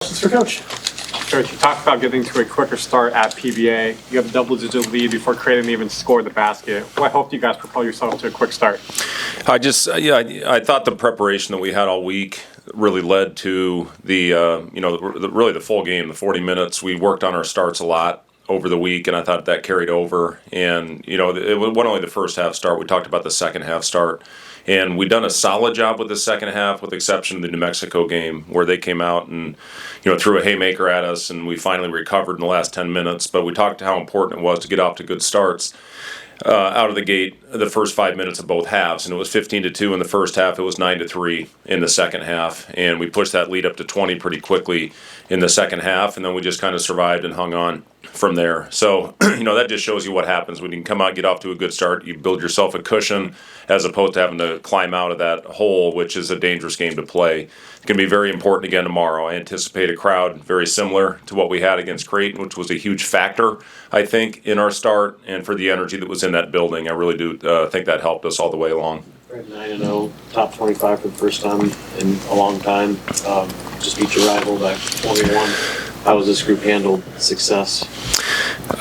questions for Coach. Coach, you talked about getting to a quicker start at PBA. You have a double-digit lead before Creighton even scored the basket. What helped you guys propel yourself to a quick start? I thought the preparation that we had all week really led to really the full game, the 40 minutes. We worked on our starts a lot over the week, and I thought that carried over. And, it wasn't only the first half start. We talked about the second half start. And we've done a solid job with the second half, with the exception of the New Mexico game, where they came out and, threw a haymaker at us, and we finally recovered in the last 10 minutes. But we talked how important it was to get off to good starts out of the gate the first 5 minutes of both halves. And it was 15-2 in the first half. It was 9-3 in the second half. And we pushed that lead up to 20 pretty quickly in the second half. And then we just kind of survived and hung on from there. So, that just shows you what happens when you can come out, get off to a good start. You build yourself a cushion as opposed to having to climb out of that hole, which is a dangerous game to play. It's going to be very important again tomorrow. I anticipate a crowd very similar to what we had against Creighton, which was a huge factor, I think, in our start and for the energy that was in that building. I really do think that helped us all the way along. 9-0, top 25 for the first time in a long time. Just beat your rival by 21. How has this group handled success?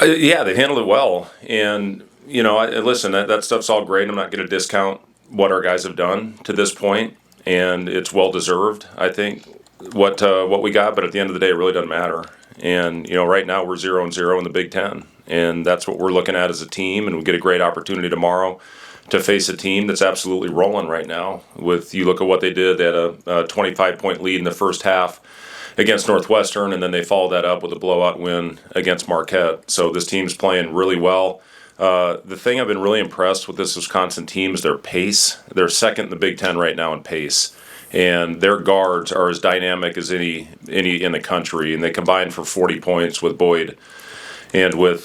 Yeah, they handled it well. And, listen, that stuff's all great. I'm not going to discount what our guys have done to this point, and it's well-deserved, I think, what we got. But at the end of the day, it really doesn't matter. And, right now we're 0-0 in the Big Ten, and that's what we're looking at as a team, and we get a great opportunity tomorrow to face a team that's absolutely rolling right now. You look at what they did, they had a 25-point lead in the first half against Northwestern, and then they followed that up with a blowout win against Marquette. So this team's playing really well. The thing I've been really impressed with this Wisconsin team is their pace. They're second in the Big Ten right now in pace, and their guards are as dynamic as any in the country, and they combine for 40 points with Boyd and with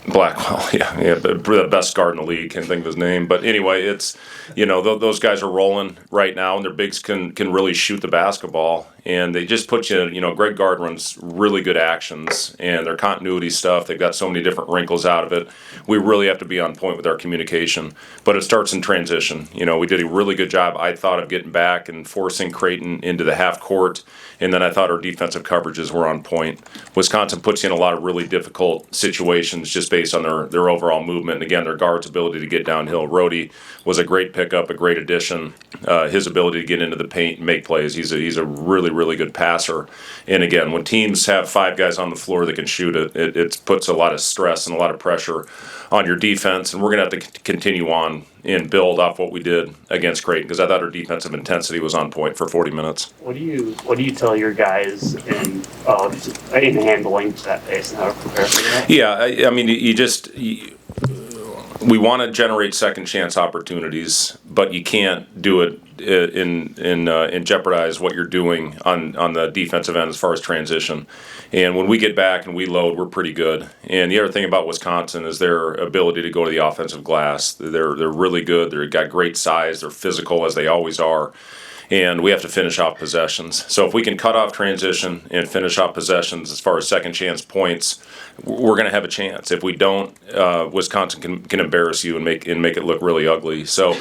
Blackwell, the best guard in the league, can't think of his name. But anyway, it's, those guys are rolling right now, and their bigs can really shoot the basketball. And they just put Greg Gard runs really good actions, and their continuity stuff, they've got so many different wrinkles out of it. We really have to be on point with our communication. But it starts in transition. We did a really good job, I thought, of getting back and forcing Creighton into the half court. And then I thought our defensive coverages were on point. Wisconsin puts you in a lot of really difficult situations just based on their overall movement. And again, their guard's ability to get downhill. Rhodey was a great pickup, a great addition. His ability to get into the paint and make plays. He's a really good passer. And again, when teams have five guys on the floor that can shoot it puts a lot of stress and a lot of pressure on your defense. And we're going to have to continue on and build off what we did against Creighton, because I thought our defensive intensity was on point for 40 minutes. What do you tell your guys in handling that pace and how to prepare for that? Yeah, I mean, we want to generate second chance opportunities, but you can't do it and jeopardize what you're doing on the defensive end as far as transition. And when we get back and we load, we're pretty good. And the other thing about Wisconsin is their ability to go to the offensive glass. They're really good. They've got great size. They're physical, as they always are. And we have to finish off possessions. So if we can cut off transition and finish off possessions as far as second chance points, we're going to have a chance. If we don't, Wisconsin can embarrass you and make it look really ugly. So,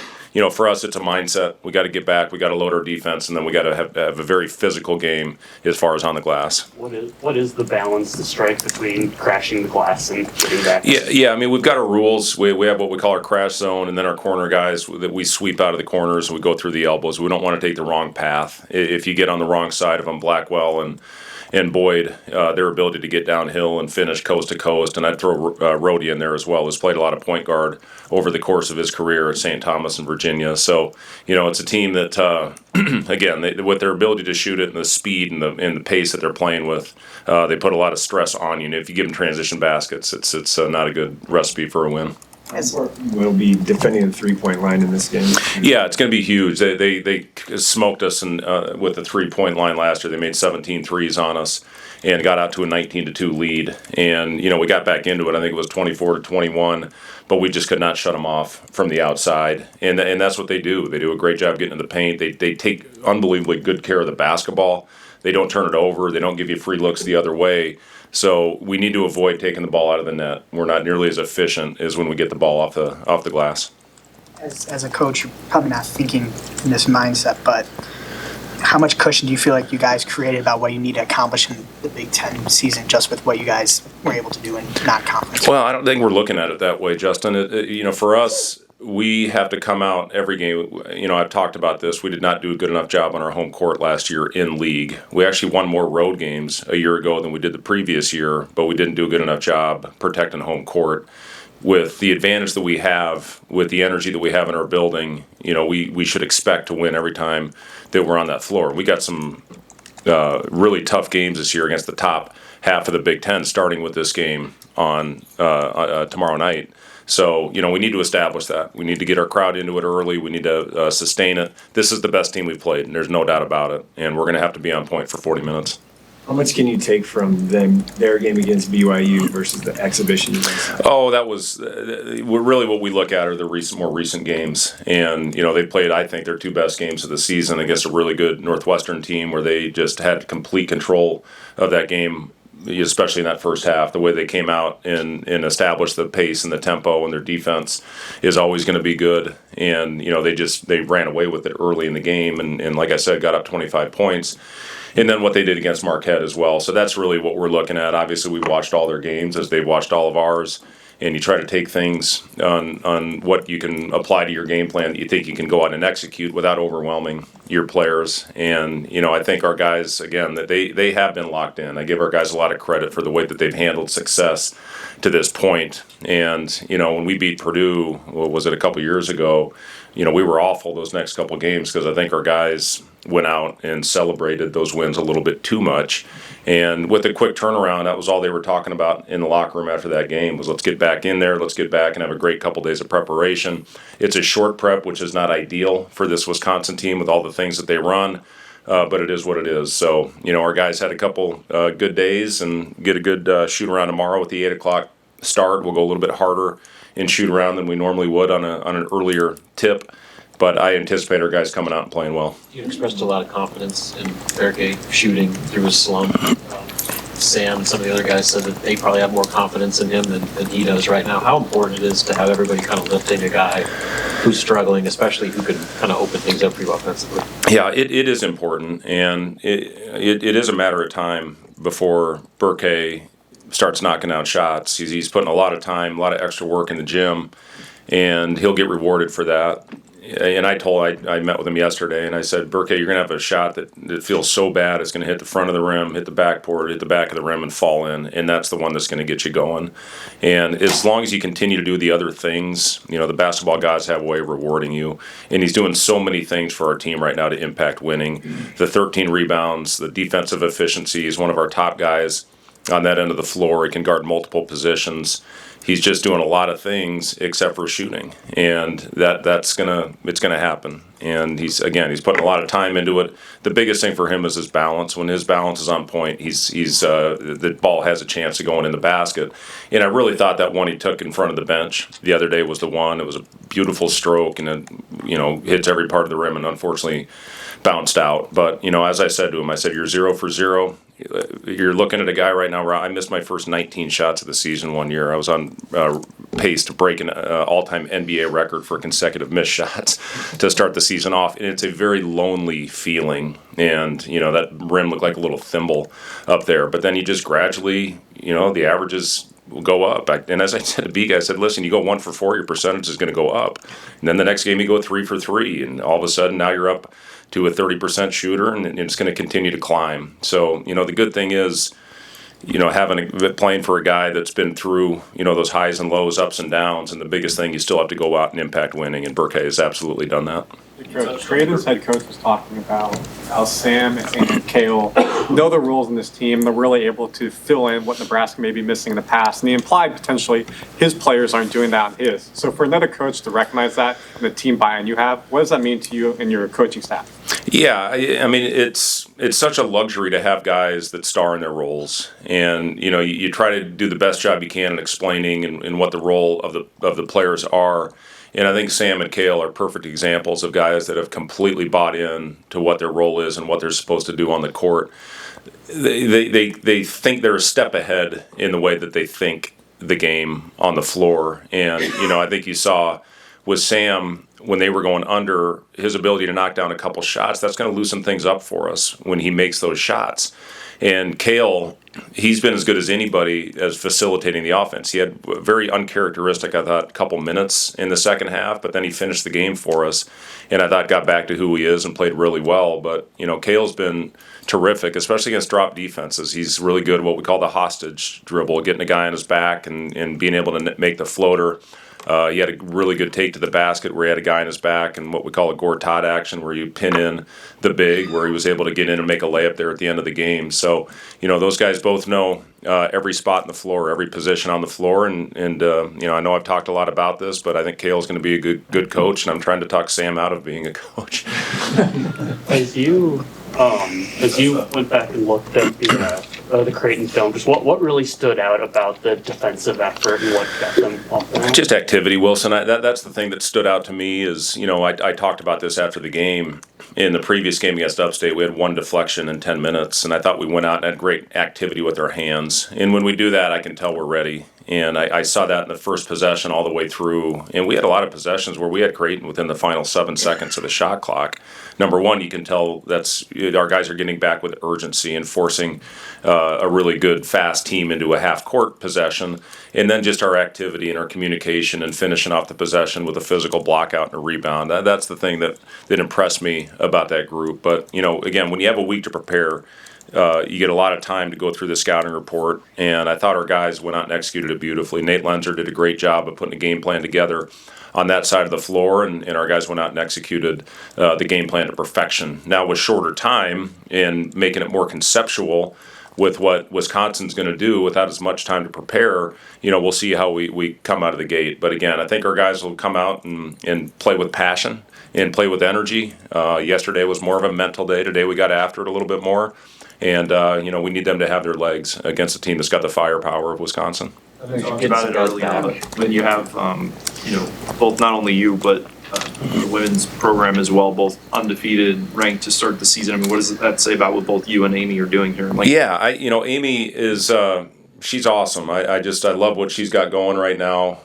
for us, it's a mindset. We got to get back. We got to load our defense, and then we got to have a very physical game as far as on the glass. What is the balance to strike between crashing the glass and getting back? Yeah. I mean, we've got our rules. We have what we call our crash zone, and then our corner guys that we sweep out of the corners and we go through the elbows. We don't want to take the wrong path. If you get on the wrong side of them, Blackwell and Boyd, their ability to get downhill and finish coast to coast, and I'd throw Rhodey in there as well, who's played a lot of point guard over the course of his career at St. Thomas and Virginia. So, it's a team that, again, with their ability to shoot it and the speed and the pace that they're playing with, they put a lot of stress on you. And if you give them transition baskets, it's not a good recipe for a win. We'll be defending the three-point line in this game. Yeah, it's going to be huge. They smoked us with the three-point line last year. They made 17 threes on us and got out to a 19-2 lead. And, we got back into it. I think it was 24-21, but we just could not shut them off from the outside. And that's what they do. They do a great job getting into the paint. They take unbelievably good care of the basketball. They don't turn it over. They don't give you free looks the other way. So we need to avoid taking the ball out of the net. We're not nearly as efficient as when we get the ball off the glass. As a coach, you're probably not thinking in this mindset, but how much cushion do you feel like you guys created about what you need to accomplish in the Big Ten season just with what you guys were able to do in non-conference? Well, I don't think we're looking at it that way, Justin. For us, we have to come out every game. I've talked about this. We did not do a good enough job on our home court last year in league. We actually won more road games a year ago than we did the previous year, but we didn't do a good enough job protecting home court. With the advantage that we have, with the energy that we have in our building, we should expect to win every time that we're on that floor. We got some really tough games this year against the top half of the Big Ten, starting with this game on tomorrow night. So, we need to establish that. We need to get our crowd into it early. We need to sustain it. This is the best team we've played, and there's no doubt about it. And we're going to have to be on point for 40 minutes. How much can you take from their game against BYU versus the exhibition? Oh, that was really what we look at are the more recent games. And, they played, I think, their two best games of the season against a really good Northwestern team where they just had complete control of that game, especially in that first half. The way they came out and established the pace and the tempo, and their defense is always going to be good. And, they ran away with it early in the game and like I said, got up 25 points. And then what they did against Marquette as well. So that's really what we're looking at. Obviously, we watched all their games as they've watched all of ours. And you try to take things on what you can apply to your game plan that you think you can go out and execute without overwhelming your players. And, I think our guys, again, that they have been locked in. I give our guys a lot of credit for the way that they've handled success to this point. And, when we beat Purdue, what was it, a couple years ago, we were awful those next couple games because I think our guys went out and celebrated those wins a little bit too much. And with a quick turnaround, that was all they were talking about in the locker room after that game was let's get back in there, let's get back and have a great couple days of preparation. It's a short prep, which is not ideal for this Wisconsin team with all the things that they run, but it is what it is. So, our guys had a couple good days and get a good shoot around tomorrow with the 8 o'clock start. We'll go a little bit harder in shoot around than we normally would on an earlier tip. But I anticipate our guys coming out and playing well. You expressed a lot of confidence in Berke shooting through his slump. Sam and some of the other guys said that they probably have more confidence in him than he does right now. How important it is to have everybody kind of lifting a guy who's struggling, especially who can kind of open things up for you offensively? Yeah, it is important, and it is a matter of time before Berke starts knocking down shots. He's putting a lot of time, a lot of extra work in the gym, and he'll get rewarded for that. And I met with him yesterday, and I said, Berke, you're going to have a shot that feels so bad it's going to hit the front of the rim, hit the backboard, hit the back of the rim, and fall in. And that's the one that's going to get you going. And as long as you continue to do the other things, the basketball guys have a way of rewarding you. And he's doing so many things for our team right now to impact winning. The 13 rebounds, the defensive efficiency. He's one of our top guys on that end of the floor. He can guard multiple positions. He's just doing a lot of things except for shooting, and it's gonna happen. And he's putting a lot of time into it. The biggest thing for him is his balance. When his balance is on point, the ball has a chance of going in the basket. And I really thought that one he took in front of the bench the other day was the one. It was a beautiful stroke, and it hits every part of the rim, and unfortunately bounced out. But as I said to him, I said, you're 0 for 0. You're looking at a guy right now where I missed my first 19 shots of the season one year. I was on pace to break an all-time NBA record for consecutive missed shots to start the season off. And it's a very lonely feeling. And, that rim looked like a little thimble up there. But then you just gradually, the averages will go up. And as I said to Berke, I said, listen, you go 1 for 4, your percentage is going to go up. And then the next game you go 3 for 3. And all of a sudden now you're up to a 30% shooter, and it's going to continue to climb. So, the good thing is, playing for a guy that's been through, those highs and lows, ups and downs, and the biggest thing, you still have to go out and impact winning, and Berke has absolutely done that. Creighton's head coach was talking about how Sam and Kale know the rules in this team. They're really able to fill in what Nebraska may be missing in the past. And he implied potentially his players aren't doing that on his. So for another coach to recognize that and the team buy-in you have, what does that mean to you and your coaching staff? Yeah, I mean, it's such a luxury to have guys that star in their roles. And, you try to do the best job you can in explaining and what the role of the players are. And I think Sam and Kale are perfect examples of guys that have completely bought in to what their role is and what they're supposed to do on the court. They think they're a step ahead in the way that they think the game on the floor. And, I think you saw with Sam, when they were going under, his ability to knock down a couple shots, that's going to loosen things up for us when he makes those shots. And Cale, he's been as good as anybody as facilitating the offense. He had a very uncharacteristic, I thought, couple minutes in the second half, but then he finished the game for us, and I thought got back to who he is and played really well. But, Cale's been terrific, especially against drop defenses. He's really good at what we call the hostage dribble, getting a guy on his back and being able to make the floater. He had a really good take to the basket where he had a guy on his back and what we call a Gortat action where you pin in the big, where he was able to get in and make a layup there at the end of the game. So, those guys both know every spot in the floor, every position on the floor. And I know I've talked a lot about this, but I think Cale's going to be a good coach, and I'm trying to talk Sam out of being a coach. As you went back and looked at the Creighton film, just what really stood out about the defensive effort and what got them off the line? Just activity, Wilson. That's the thing that stood out to me is, I talked about this after the game. In the previous game against Upstate, we had one deflection in 10 minutes, and I thought we went out and had great activity with our hands. And when we do that, I can tell we're ready. And I saw that in the first possession all the way through. And we had a lot of possessions where we had Creighton within the final 7 seconds of the shot clock. Number one, you can tell that's our guys are getting back with urgency and forcing a really good, fast team into a half-court possession. And then just our activity and our communication and finishing off the possession with a physical block out and a rebound. That's the thing that impressed me about that group. But, again, when you have a week to prepare, you get a lot of time to go through the scouting report, and I thought our guys went out and executed it beautifully. Nate Lenzer did a great job of putting a game plan together on that side of the floor, and our guys went out and executed the game plan to perfection. Now, with shorter time and making it more conceptual with what Wisconsin's going to do without as much time to prepare, we'll see how we come out of the gate. But again, I think our guys will come out and play with passion and play with energy. Yesterday was more of a mental day. Today we got after it a little bit more. And, we need them to have their legs against a team that's got the firepower of Wisconsin. We talked about it early on, when you have, both not only you, but the women's program as well, both undefeated, ranked to start the season. I mean, what does that say about what both you and Amy are doing here? Yeah, Amy is, she's awesome. I love what she's got going right now.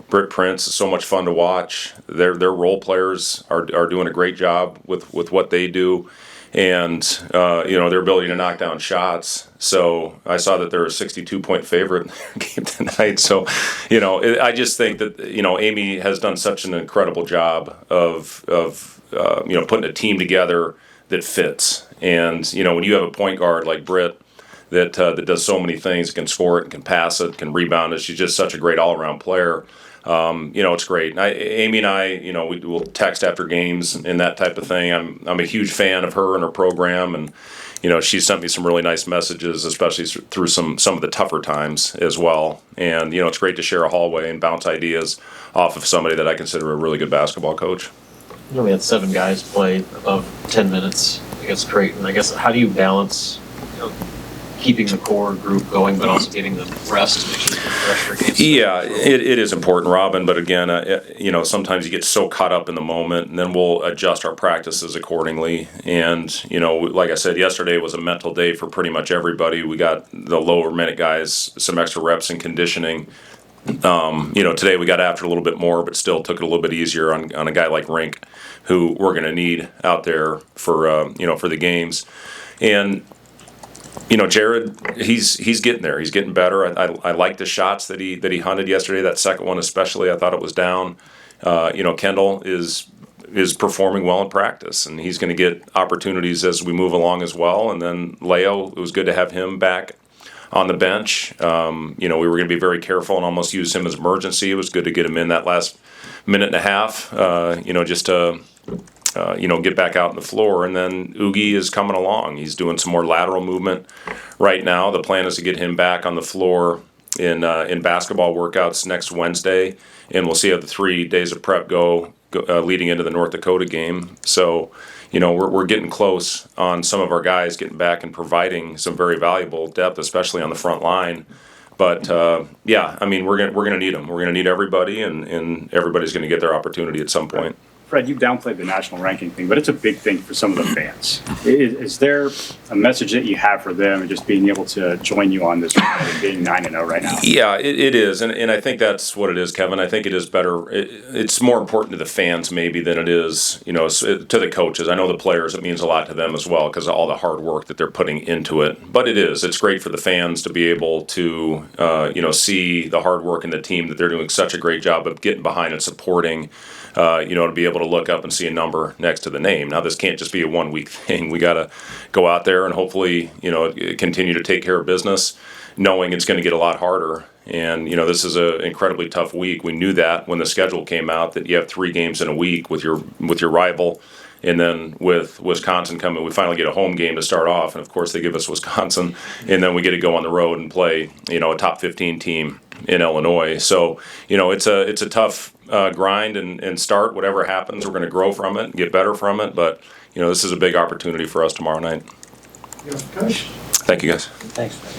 Britt Prince is so much fun to watch. Their role players are doing a great job with what they do. And, their ability to knock down shots. So I saw that they're a 62-point favorite in their game tonight. So, I just think that, Amy has done such an incredible job of putting a team together that fits. And, when you have a point guard like Britt that does so many things, can score it, can pass it, can rebound it, she's just such a great all-around player. It's great. Amy and I, we will text after games and that type of thing. I'm a huge fan of her and her program, and she sent me some really nice messages, especially through some of the tougher times as well. And it's great to share a hallway and bounce ideas off of somebody that I consider a really good basketball coach. We had 7 guys play above 10 minutes against Creighton. I guess how do you balance, keeping the core group going, but also getting them rest to make sure they can fresh for games? Yeah, it is important, Robin. But again, sometimes you get so caught up in the moment, and then we'll adjust our practices accordingly. And like I said, yesterday was a mental day for pretty much everybody. We got the lower minute guys some extra reps in conditioning. Today we got after a little bit more, but still took it a little bit easier on a guy like Rink, who we're going to need out there for the games. And Jared, he's getting there. He's getting better. I like the shots that he hunted yesterday. That second one especially, I thought it was down. Kendall is performing well in practice, and he's going to get opportunities as we move along as well. And then Leo, it was good to have him back on the bench. We were going to be very careful and almost use him as emergency. It was good to get him in that last minute and a half, just to get back out on the floor. And then Oogie is coming along. He's doing some more lateral movement right now. The plan is to get him back on the floor in basketball workouts next Wednesday, and we'll see how the 3 days of prep go leading into the North Dakota game. So, we're getting close on some of our guys getting back and providing some very valuable depth, especially on the front line. But we're going to need them. We're going to need everybody, and everybody's going to get their opportunity at some point. Fred, you downplayed the national ranking thing, but it's a big thing for some of the fans. Is there a message that you have for them and just being able to join you on this ride and being 9-0 right now? Yeah, it is, and I think that's what it is, Kevin. I think it is better. It's more important to the fans maybe than it is, to the coaches. I know the players, it means a lot to them as well because of all the hard work that they're putting into it. But it's great for the fans to be able to, see the hard work in the team, that they're doing such a great job of getting behind and supporting. To be able to look up and see a number next to the name. Now, this can't just be a 1 week thing. We got to go out there and hopefully, continue to take care of business, knowing it's going to get a lot harder. And, this is an incredibly tough week. We knew that when the schedule came out, that you have 3 games in a week with your rival. And then with Wisconsin coming, we finally get a home game to start off. And, of course, they give us Wisconsin. And then we get to go on the road and play, a top 15 team in Illinois. So, it's a tough grind and start. Whatever happens, we're going to grow from it and get better from it. But, this is a big opportunity for us tomorrow night. Thank you, guys. Thanks.